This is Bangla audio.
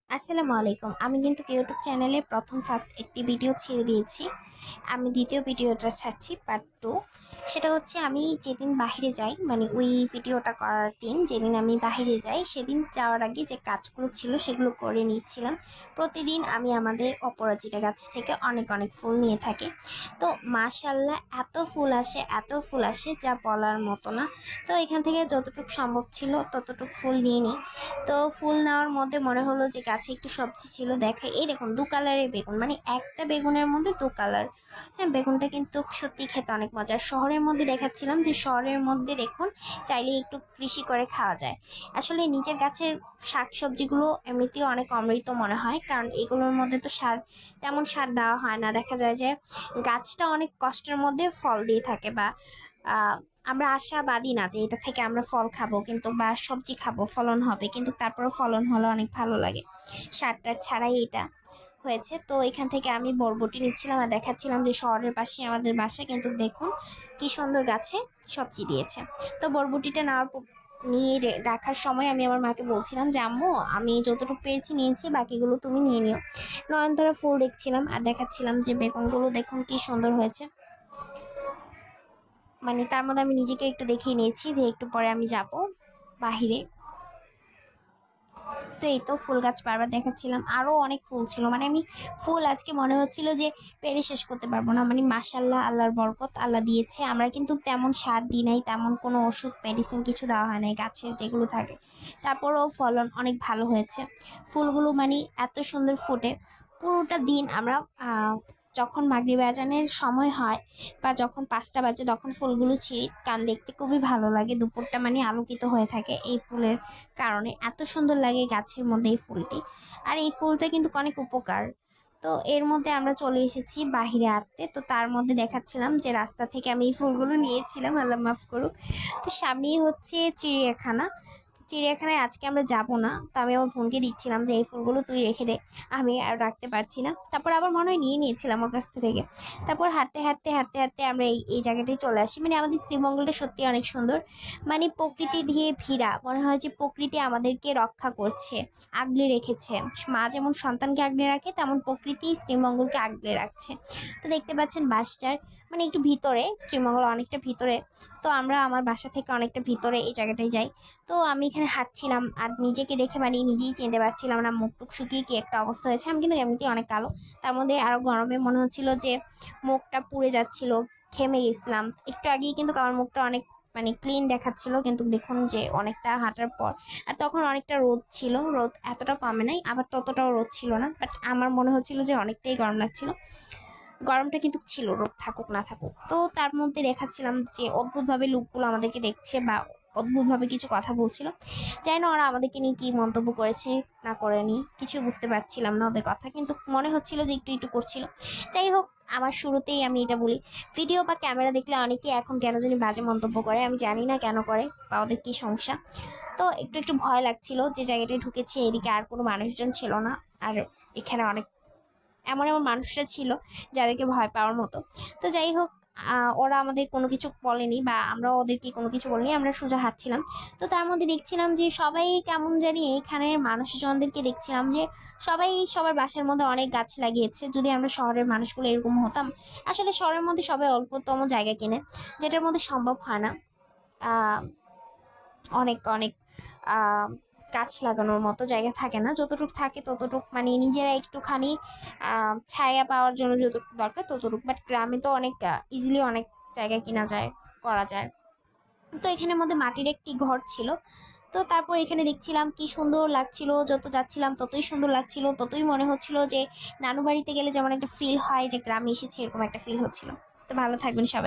আসসালামু আলাইকুম। আমি কিন্তু ইউটিউব চ্যানেলে ফার্স্ট একটি ভিডিও ছেড়ে দিয়েছি। আমি দ্বিতীয় ভিডিওটা ছাড়ছি পার্ট 2। সেটা হচ্ছে আমি যেদিন বাহিরে যাই, মানে ওই ভিডিওটা করার দিন যেদিন আমি বাহিরে যাই, সেদিন যাওয়ার আগে যে কাজগুলো ছিল সেগুলো করে নিচ্ছিলাম। প্রতিদিন আমি আমাদের অপরাজিতা গাছ থেকে অনেক অনেক ফুল নিয়ে থাকি। তো মাশাআল্লাহ এত ফুল আসে যা বলার মতো না। তো এখান থেকে যতটুকু সম্ভব ছিল ততটুকু ফুল নিয়ে নিই। তো ফুল নেওয়ার মধ্যে মনে হলো যে গাছে একটু সবজি ছিল, দেখে এই দেখুন 2 কালারের বেগুন, মানে একটা বেগুনের মধ্যে 2 কালার। হ্যাঁ, বেগুনটা কিন্তু সত্যি খেতে অনেক মজার। শহরের মধ্যে দেখাচ্ছিলাম যে শহরের মধ্যে দেখুন চাইলে একটু কৃষি করে খাওয়া যায়। আসলে নিজের গাছের শাক সবজিগুলো এমনিতেও অনেক অমৃত মনে হয়, কারণ এগুলোর মধ্যে তো তেমন সার দেওয়া হয় না। দেখা যায় যে গাছটা অনেক কষ্টের মধ্যে ফল দিয়ে থাকে, বা আমরা আশাবাদী না যে এটা থেকে আমরা ফল খাবো কিন্তু বা সবজি খাবো, ফলন হবে, কিন্তু তারপরেও ফলন হলে অনেক ভালো লাগে। সারটার ছাড়াই এটা হয়েছে। তো এখান থেকে আমি বরবটি নিচ্ছিলাম আর দেখাচ্ছিলাম যে শহরের পাশে আমাদের বাসা, কিন্তু দেখুন কি সুন্দর গাছে সবজি দিয়েছে। তো বরবটিটা নিয়ে রাখার সময় আমি আমার মাকে বলছিলাম যে আম্মু, আমি যতটুকু পেরেছি নিয়েছি, বাকিগুলো তুমি নিয়ে নিও। নয়নতারা ফুল দেখছিলাম আর দেখাচ্ছিলাম যে বেগুনগুলো দেখুন কি সুন্দর হয়েছে। মানে তার মধ্যে আমি নিজেকে একটু দেখিয়ে নিয়েছি যে একটু পরে আমি যাব বাহিরে। তো এই তো ফুল গাছ বারবার দেখাচ্ছিলাম, আরও অনেক ফুল ছিল, মানে আমি ফুল আজকে মনে হচ্ছিল যে পেরে শেষ করতে পারবো না। মানে মাশাল্লাহ, আল্লাহর বরকত, আল্লাহ দিয়েছে। আমরা কিন্তু তেমন সার দিই নাই, তেমন কোনো ওষুধ মেডিসিন কিছু দেওয়া হয় নাই গাছের যেগুলো থাকে, তারপরেও ফলন অনেক ভালো হয়েছে। ফুলগুলো মানে এত সুন্দর ফুটে। পুরোটা দিন আমরা যখন মাগরিব আজানের সময় হয় বা যখন 5টা বাজে তখন ফুলগুলো ছিঁড়ি, কারণ দেখতে খুবই ভালো লাগে। দুপুরটা মানে আলোকিত হয়ে থাকে এই ফুলের কারণে। এত সুন্দর লাগে গাছের মধ্যে এই ফুলটি। আর এই ফুলটা কিন্তু অনেক উপকার। তো এর মধ্যে আমরা চলে এসেছি বাহিরে আনতে। তো তার মধ্যে দেখাচ্ছিলাম যে রাস্তা থেকে আমি এই ফুলগুলো নিয়েছিলাম, আল্লাহ মাফ করুক। তো সামনেই হচ্ছে চিড়িয়াখানা। চিড়িয়াখানায় আজকে আমরা যাব না। তো আমি আমার বোনকে দিচ্ছিলাম যে এই ফুলগুলো তুই রেখে দে, আমি আর রাখতে পারছি না। তারপর আবার মনে হয় নিয়ে নিয়েছিলাম ওর কাছ থেকে। তারপর হাঁটতে আমরা এই জায়গাটায় চলে আসি। মানে আমাদের শ্রীমঙ্গলটা সত্যি অনেক সুন্দর, মানে প্রকৃতি দিয়ে ঘেরা। মনে হয় যে প্রকৃতি আমাদেরকে রক্ষা করছে, আগলে রেখেছে। মা যেমন সন্তানকে আগলে রাখে, তেমন প্রকৃতি শ্রীমঙ্গলকে আগলে রাখছে। তো দেখতে পাচ্ছেন বাসটার মানে একটু ভিতরে, শ্রীমঙ্গল অনেকটা ভিতরে। তো আমরা আমার বাসা থেকে অনেকটা ভিতরে এই জায়গাটায় যাই। তো আমি এখানে হাঁটছিলাম আর নিজেকে দেখে মানে নিজেই চিনতে পারছিলাম না, মুখ টুক শুকিয়ে কি একটা অবস্থা হয়েছে। আমি কিন্তু এমনিতেই অনেক কালো, তার মধ্যে আরো গরমে মনে হচ্ছিল যে মুখটা পুড়ে যাচ্ছিল, ঘেমে গেছিলাম। একটু আগেই কিন্তু আমার মুখটা অনেক মানে ক্লিন দেখাচ্ছিল, কিন্তু দেখুন যে অনেকটা হাঁটার পর। আর তখন অনেকটা রোদ ছিল, রোদ এতটা কমে নাই, আবার ততটাও রোদ ছিল না, বাট আমার মনে হচ্ছিল যে অনেকটাই গরম লাগছিল। গরমটা কিন্তু ছিল, রোদ থাকুক না থাকুক। তো তার মধ্যে দেখাচ্ছিলাম যে অদ্ভুতভাবে লোকগুলো আমাদেরকে দেখছে বা অদ্ভুতভাবে কিছু কথা বলছিল। জানি না ওরা আমাদেরকে নিয়ে কি মন্তব্য করেছে না করেনি, কিছু বুঝতে পারছিলাম না ওদের কথা, কিন্তু মনে হচ্ছিল যে একটু একটু করছিল। যাই হোক, আমার শুরুতেই আমি এটা বলি, ভিডিও বা ক্যামেরা দেখলে অনেকেই এখন কেন জানি বাজে মন্তব্য করে, আমি জানি না কেন করে বা ওদের কী সমস্যা। তো একটু একটু ভয় লাগছিল। যে জায়গাটায় ঢুকেছি এদিকে আর কোনো মানুষজন ছিল না, আর এখানে অনেক এমন এমন মানুষরা ছিল যাদেরকে ভয় পাওয়ার মতো। তো যাই হোক, ওরা আমাদের কোনো কিছু বলেনি বা আমরা ওদেরকে কোনো কিছু বলিনি, আমরা সোজা হাঁটছিলাম। তো তার মধ্যে দেখছিলাম যে সবাই কেমন জানি, এখানের মানুষজনদেরকে দেখছিলাম যে সবাই সবার বাসার মধ্যে অনেক গাছ লাগিয়েছে। যদি আমরা শহরের মানুষগুলো এরকম হতাম, আসলে শহরের মধ্যে সবাই অল্পতম জায়গা কিনে, যেটার মধ্যে সম্ভব হয় না অনেক অনেক আহ গাছ লাগানোর মতো জায়গা থাকে না। যতটুকু থাকে ততটুকু মানে নিজেরা একটুখানি ছায়া পাওয়ার জন্য যতটুকু দরকার ততটুকু। বাট গ্রামে তো অনেক ইজিলি অনেক জায়গা কিনা যায়, করা যায়। তো এখানের মধ্যে মাটির একটি ঘর ছিল। তো তারপর এখানে দেখছিলাম কি সুন্দর লাগছিল, যত যাচ্ছিলাম ততই সুন্দর লাগছিল, ততই মনে হচ্ছিল যে নানু বাড়িতে গেলে যেমন একটা ফিল হয় যে গ্রামে এসেছি, এরকম একটা ফিল হচ্ছিল। তো ভালো থাকবেন সবাই।